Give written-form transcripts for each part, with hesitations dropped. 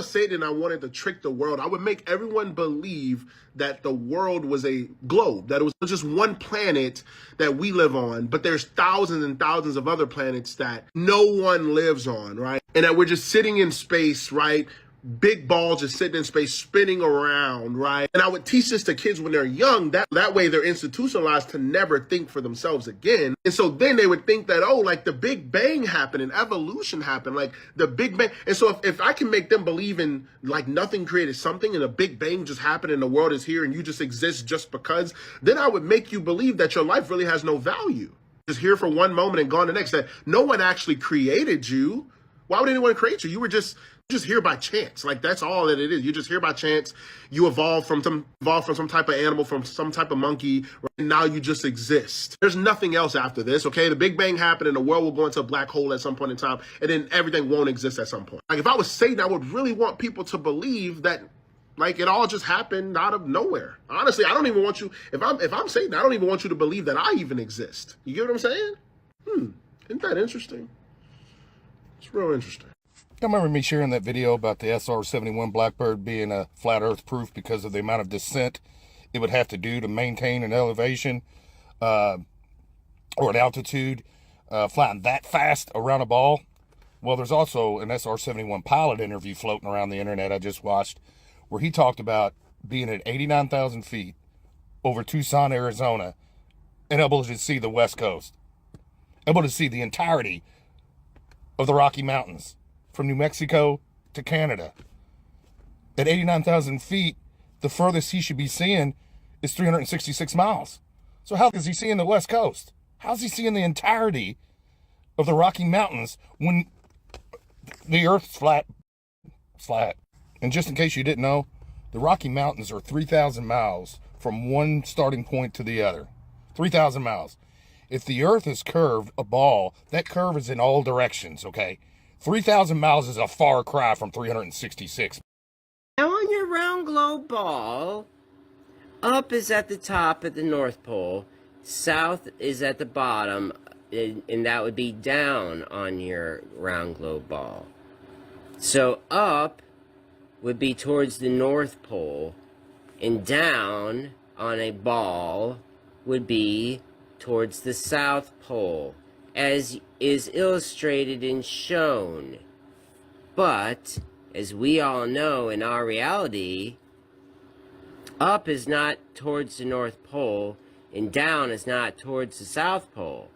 Satan and I wanted to trick the world, I would make everyone believe that the world was a globe, that it was just one planet that we live on, but there's thousands and thousands of other planets that no one lives on, right? And that we're just sitting in space, right? Big balls just sitting in space, spinning around, right? And I would teach this to kids when they're young. That way they're institutionalized to never think for themselves again. And so then they would think that, oh, like the Big Bang happened and evolution happened, like the Big Bang. And so if I can make them believe in like nothing created something and the Big Bang just happened and the world is here and you just exist just because, then I would make you believe that your life really has no value. Just here for one moment and gone the next, that no one actually created you. Why would anyone create you? You were just here by chance. Like, that's all that it is. You're just here by chance. You evolved from some type of animal, from some type of monkey, right? And now you just exist. There's nothing else after this, okay? The Big Bang happened and the world will go into a black hole at some point in time, and then everything won't exist at some point. Like, if I was Satan, I would really want people to believe that, like, it all just happened out of nowhere. Honestly, I don't even want you, if I'm Satan, I don't even want you to believe that I even exist. You get what I'm saying? Isn't that interesting? It's real interesting. I remember me sharing that video about the SR-71 Blackbird being a flat earth proof because of the amount of descent it would have to do to maintain an elevation or an altitude flying that fast around a ball. Well, there's also an SR-71 pilot interview floating around the internet I just watched where he talked about being at 89,000 feet over Tucson, Arizona, and able to see the West Coast, able to see the entirety of the Rocky Mountains, from New Mexico to Canada. At 89,000 feet, the furthest he should be seeing is 366 miles. So how is he seeing the West Coast? How's he seeing the entirety of the Rocky Mountains when the Earth's flat? And just in case you didn't know, the Rocky Mountains are 3,000 miles from one starting point to the other. 3,000 miles. If the Earth is curved, a ball, that curve is in all directions, okay? 3,000 miles is a far cry from 366. Now on your round globe ball, up is at the top at the North Pole, south is at the bottom, and that would be down on your round globe ball. So up would be towards the North Pole, and down on a ball would be towards the South Pole, as is illustrated and shown. But, as we all know in our reality, up is not towards the North Pole, and down is not towards the South Pole.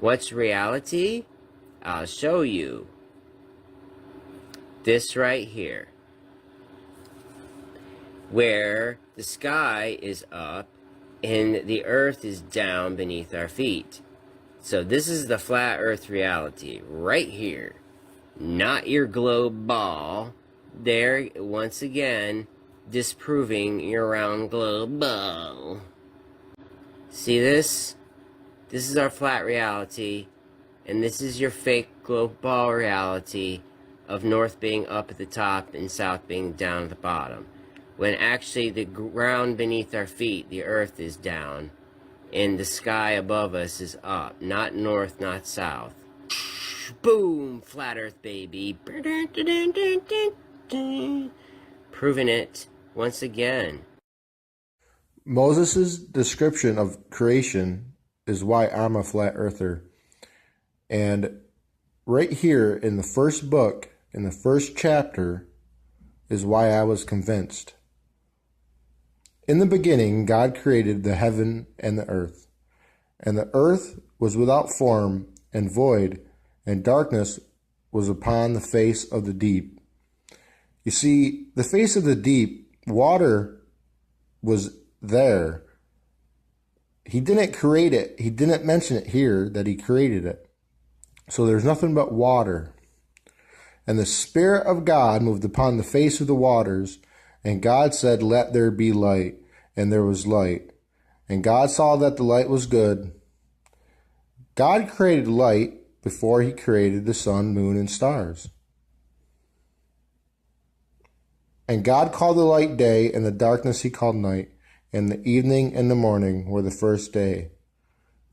What's reality? I'll show you. This right here, where the sky is up and the earth is down beneath our feet. So this is the flat earth reality right here, not your globe ball. There, once again, disproving your round globe ball. See this? This is our flat reality, and this is your fake globe ball reality of north being up at the top and south being down at the bottom, when actually the ground beneath our feet, the earth, is down, and the sky above us is up, not north, not south. Boom! Flat earth, baby. Proving it once again. Moses' description of creation is why I'm a flat earther. And right here in the first book, in the first chapter, is why I was convinced. In the beginning, God created the heaven and the earth. And the earth was without form and void, and darkness was upon the face of the deep. You see, the face of the deep, water was there. He didn't create it. He didn't mention it here that he created it. So there's nothing but water. And the Spirit of God moved upon the face of the waters, and God said, "Let there be light." And there was light. And God saw that the light was good. God created light before he created the sun, moon, and stars. And God called the light day, and the darkness he called night, and the evening and the morning were the first day.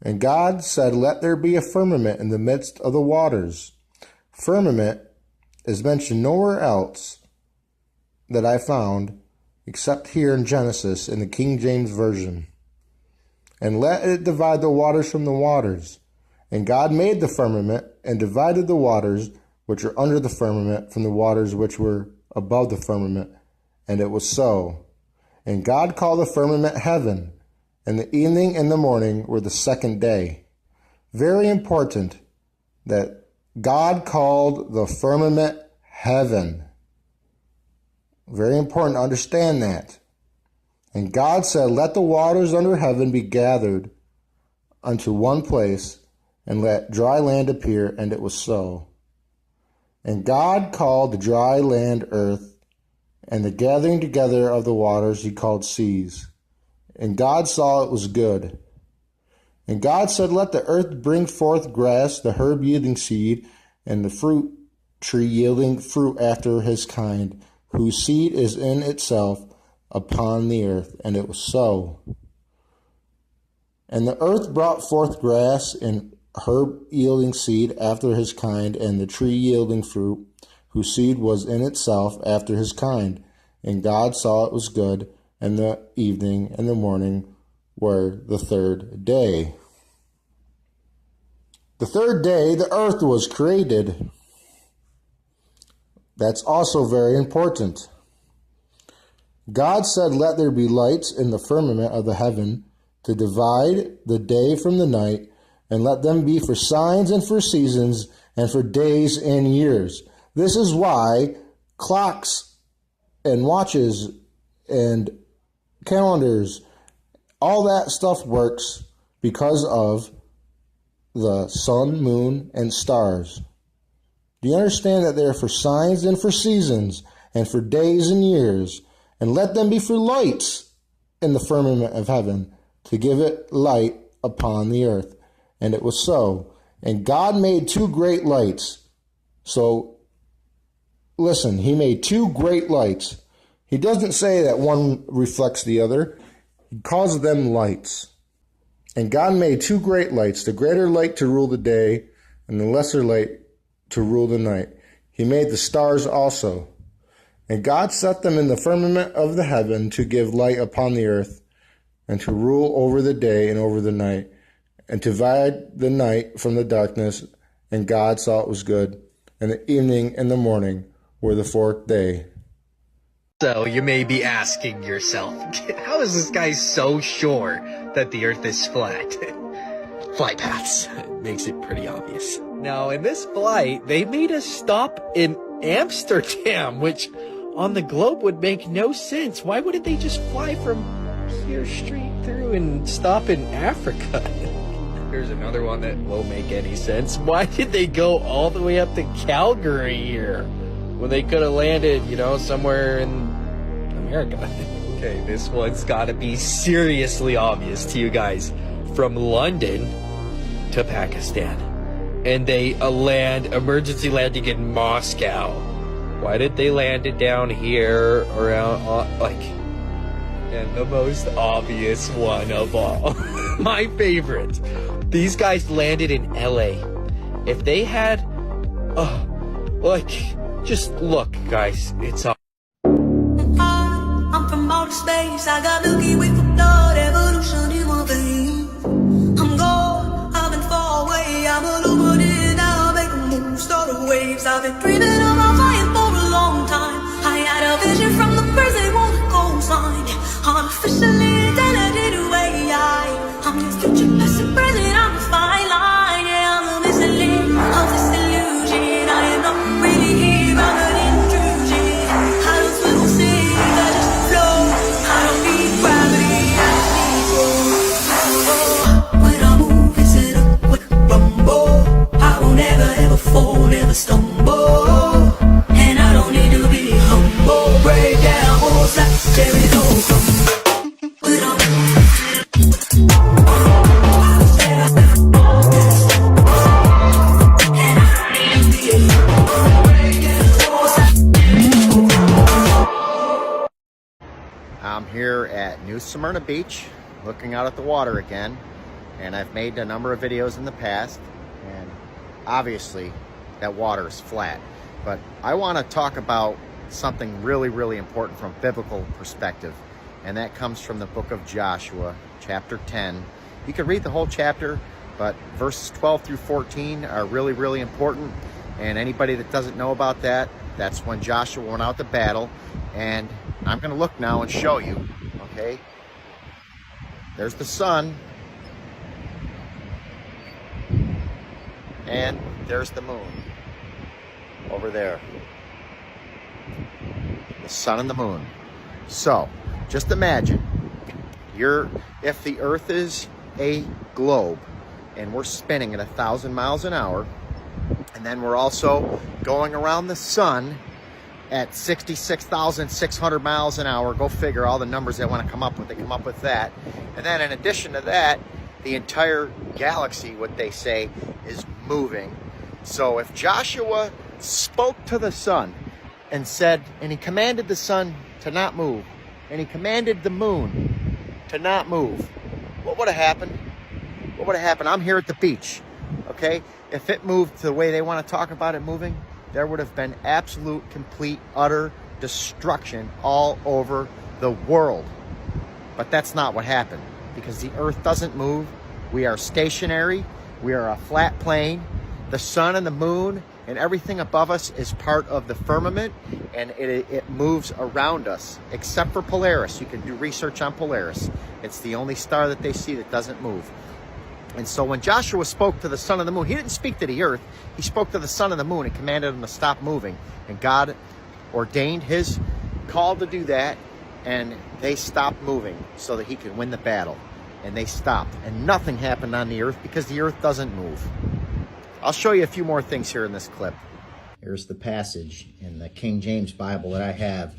And God said, "Let there be a firmament in the midst of the waters." Firmament is mentioned nowhere else that I found, except here in Genesis in the King James Version. And let it divide the waters from the waters. And God made the firmament and divided the waters which are under the firmament from the waters which were above the firmament. And it was so. And God called the firmament heaven, and the evening and the morning were the second day. Very important that God called the firmament heaven. Very important to understand that. And God said, let the waters under heaven be gathered unto one place, and let dry land appear, and it was so. And God called the dry land earth, and the gathering together of the waters he called seas. And God saw it was good. And God said, let the earth bring forth grass, the herb yielding seed, and the fruit tree yielding fruit after his kind, whose seed is in itself upon the earth. And it was so. And the earth brought forth grass and herb yielding seed after his kind, and the tree yielding fruit, whose seed was in itself after his kind. And God saw it was good, and the evening and the morning were the third day. The third day the earth was created. That's also very important. God said, let there be lights in the firmament of the heaven to divide the day from the night, and let them be for signs and for seasons and for days and years. This is why clocks and watches and calendars, all that stuff works because of the sun, moon, and stars. Do you understand that they are for signs and for seasons and for days and years? And let them be for lights in the firmament of heaven to give it light upon the earth. And it was so. And God made two great lights. So, listen, he made two great lights. He doesn't say that one reflects the other. He calls them lights. And God made two great lights, the greater light to rule the day, and the lesser light to rule the night. He made the stars also. And God set them in the firmament of the heaven to give light upon the earth, and to rule over the day and over the night, and to divide the night from the darkness. And God saw it was good. And the evening and the morning were the fourth day. So you may be asking yourself, how is this guy so sure that the earth is flat? Flight paths. It makes it pretty obvious. Now, in this flight, they made us stop in Amsterdam, which on the globe would make no sense. Why wouldn't they just fly from here straight through and stop in Africa? Here's another one that won't make any sense. Why did they go all the way up to Calgary here when they could have landed, somewhere in America? Okay, this one's gotta be seriously obvious to you guys. From London to Pakistan. And they emergency landing in Moscow. Why did they land it down here around, and the most obvious one of all, my favorite. These guys landed in LA. If they had, just look, guys, it's all. I'm from outer space, I got Milky Way for blood, evolution in my veins. I'm gold, I've been far away, I'm illuminated, now make a move, start the waves. I've been dreaming about flying for a long time. I had a vision from the birds, they want a gold sign. Artificially intelligent way, I'm your future, past and present, I'm a fine line. Yeah, I'm a missing link of this illusion. I am not really here, I'm an intrusion. I don't swim or sing, I just flow. I don't need gravity, I just need flow. When I move, it's in a quick rumble. I won't ever fall, never stumble. And I don't need to be humble. Break down walls like cherry crumble. I'm here at New Smyrna Beach, looking out at the water again, and I've made a number of videos in the past, and obviously that water is flat. But I want to talk about something really, really important from a biblical perspective. And that comes from the book of Joshua, chapter 10. You can read the whole chapter, but verses 12 through 14 are really, really important. And anybody that doesn't know about that, that's when Joshua went out to battle. And I'm going to look now and show you, okay? There's the sun. And there's the moon over there. The sun and the moon. So, just imagine, if the Earth is a globe and we're spinning at 1,000 miles an hour, and then we're also going around the sun at 66,600 miles an hour. Go figure, all the numbers they want to come up with, they come up with that. And then in addition to that, the entire galaxy, what they say, is moving. So if Joshua spoke to the sun and said, and he commanded the sun to not move, and he commanded the moon to not move, what would have happened? What would have happened? I'm here at the beach, okay? If it moved the way they want to talk about it moving, there would have been absolute, complete, utter destruction all over the world. But that's not what happened, because the Earth doesn't move. We are stationary. We are a flat plane. The sun and the moon and everything above us is part of the firmament, and it moves around us, except for Polaris. You can do research on Polaris. It's the only star that they see that doesn't move. And so when Joshua spoke to the sun and the moon, he didn't speak to the earth. He spoke to the sun and the moon and commanded them to stop moving. And God ordained his call to do that, and they stopped moving so that he could win the battle. And they stopped. And nothing happened on the earth because the earth doesn't move. I'll show you a few more things here in this clip. Here's the passage in the King James Bible that I have.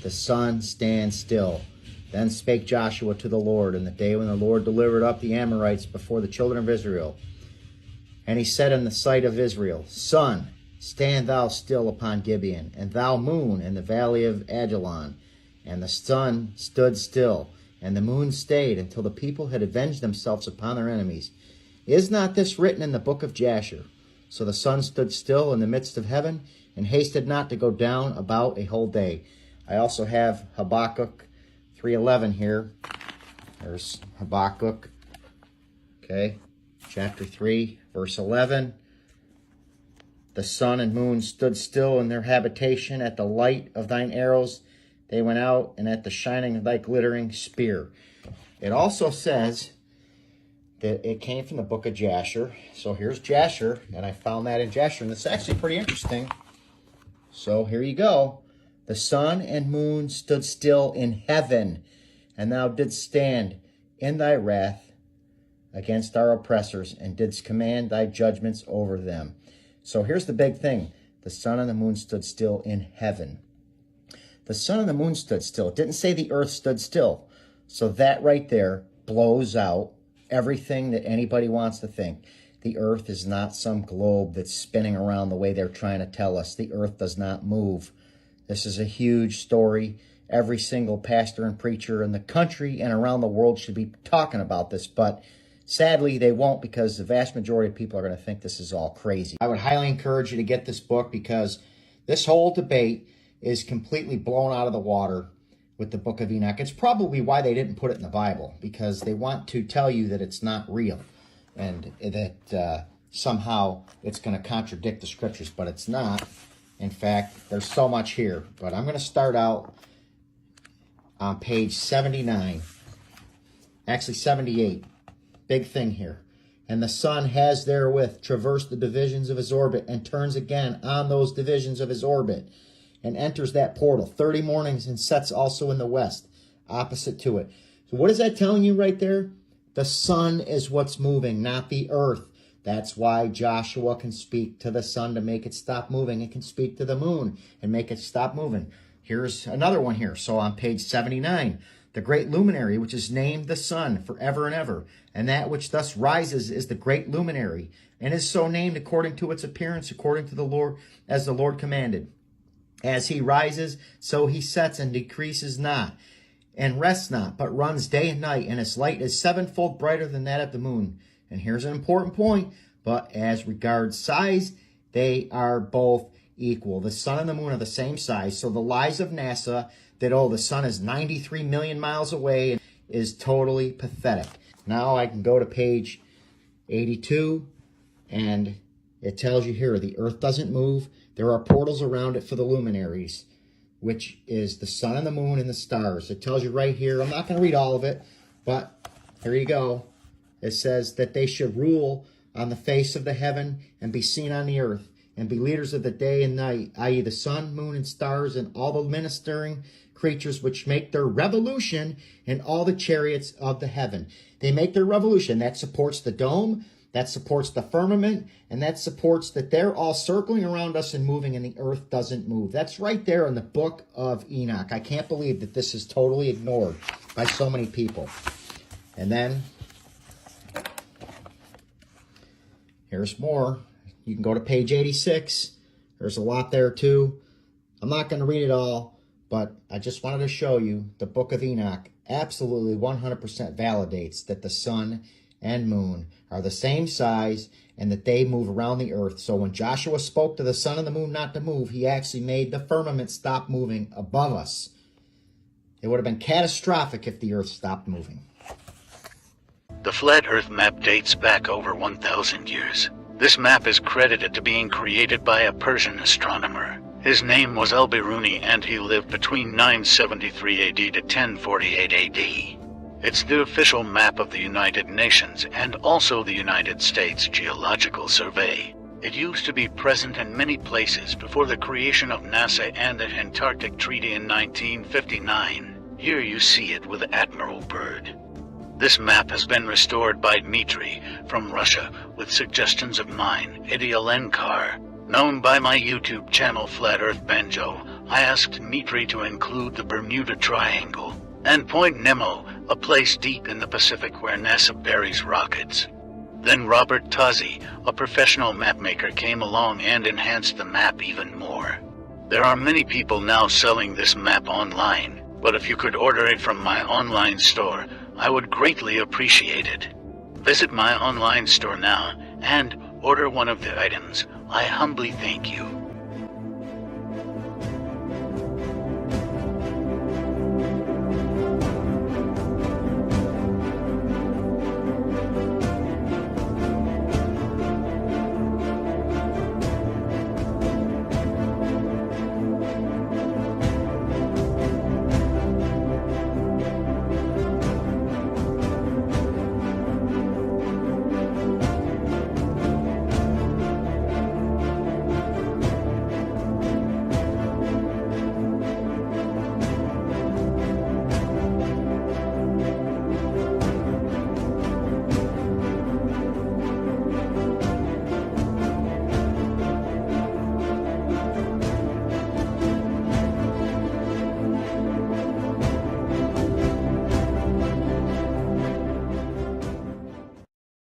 The sun stands still. Then spake Joshua to the Lord in the day when the Lord delivered up the Amorites before the children of Israel. And he said in the sight of Israel, Sun, stand thou still upon Gibeon, and thou moon in the valley of Ajalon. And the sun stood still, and the moon stayed until the people had avenged themselves upon their enemies. Is not this written in the book of Jasher? So the sun stood still in the midst of heaven, and hasted not to go down about a whole day. I also have Habakkuk 3:11 here. There's Habakkuk, okay, chapter 3, verse 11. The sun and moon stood still in their habitation at the light of thine arrows. They went out, and at the shining of thy glittering spear. It also says that it came from the book of Jasher. So here's Jasher, and I found that in Jasher, and it's actually pretty interesting. So here you go. The sun and moon stood still in heaven, and thou didst stand in thy wrath against our oppressors, and didst command thy judgments over them. So here's the big thing. The sun and the moon stood still in heaven. The sun and the moon stood still. It didn't say the earth stood still. So that right there blows out everything that anybody wants to think. The earth is not some globe that's spinning around the way they're trying to tell us. The earth does not move. This is a huge story. Every single pastor and preacher in the country and around the world should be talking about this, but sadly they won't, because the vast majority of people are going to think this is all crazy. I would highly encourage you to get this book, because this whole debate is completely blown out of the water with the book of Enoch. It's probably why they didn't put it in the Bible, because they want to tell you that it's not real and that somehow it's going to contradict the scriptures, but it's not. In fact, there's so much here, but I'm going to start out on page 79, actually 78. Big thing here. And the sun has therewith traversed the divisions of his orbit, and turns again on those divisions of his orbit, and enters that portal 30 mornings, and sets also in the west, opposite to it. So what is that telling you right there? The sun is what's moving, not the earth. That's why Joshua can speak to the sun to make it stop moving. It can speak to the moon and make it stop moving. Here's another one here. So on page 79, the great luminary, which is named the sun forever and ever, and that which thus rises is the great luminary, and is so named according to its appearance, according to the Lord, as the Lord commanded. As he rises, so he sets, and decreases not, and rests not, but runs day and night, and its light is sevenfold brighter than that of the moon. And here's an important point, but as regards size, they are both equal. The sun and the moon are the same size. So the lies of NASA that, oh, the sun is 93 million miles away is totally pathetic. Now I can go to page 82, and it tells you here the Earth doesn't move. There are portals around it for the luminaries, which is the sun and the moon and the stars. It tells you right here. I'm not going to read all of it, but here you go. It says that they should rule on the face of the heaven and be seen on the earth and be leaders of the day and night, i.e. the sun, moon, and stars, and all the ministering creatures which make their revolution in all the chariots of the heaven. They make their revolution. That supports the dome, that supports the firmament, and that supports that they're all circling around us and moving, and the earth doesn't move. That's right there in the book of Enoch. I can't believe that this is totally ignored by so many people. And then here's more. You can go to page 86. There's a lot there too. I'm not going to read it all, but I just wanted to show you the book of Enoch absolutely 100% validates that the sun and moon are the same size and that they move around the earth. So when Joshua spoke to the sun and the moon not to move, he actually made the firmament stop moving above us. It would have been catastrophic if the earth stopped moving. The flat earth map dates back over 1,000 years. This map is credited to being created by a Persian astronomer. His name was Al-Biruni, and he lived between 973 AD to 1048 AD. It's the official map of the United Nations and also the United States Geological Survey. It used to be present in many places before the creation of NASA and the Antarctic Treaty in 1959. Here you see it with Admiral Byrd. This map has been restored by Dmitry from Russia with suggestions of mine, Idialenkar. Known by my YouTube channel Flat Earth Banjo, I asked Dmitry to include the Bermuda Triangle and Point Nemo, a place deep in the Pacific where NASA buries rockets. Then Robert Tozzi, a professional mapmaker, came along and enhanced the map even more. There are many people now selling this map online, but if you could order it from my online store, I would greatly appreciate it. Visit my online store now and order one of the items. I humbly thank you.